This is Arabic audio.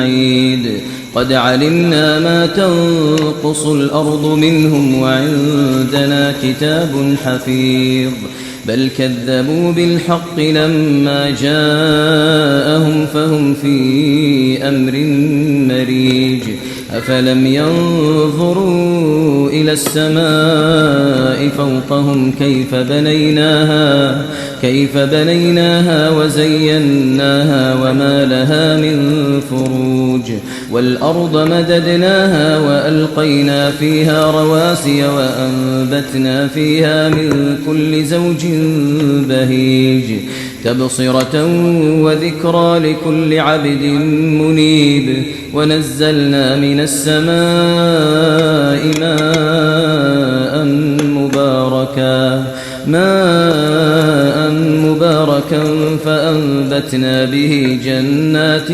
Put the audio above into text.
بعيد قد علمنا ما تنقص الأرض منهم وعندنا كتاب حفيظ بل كذبوا بالحق لما جاءهم فهم في أمر مريج أفلم ينظروا إلى السماء فوقهم كيف بنيناها وزيناها وما لها من فروج والأرض مددناها وألقينا فيها رواسي وأنبتنا فيها من كل زوج بهيج تبصرة وذكرى لكل عبد منيب ونزلنا من السماء ماء مباركا فأنبتنا به جنات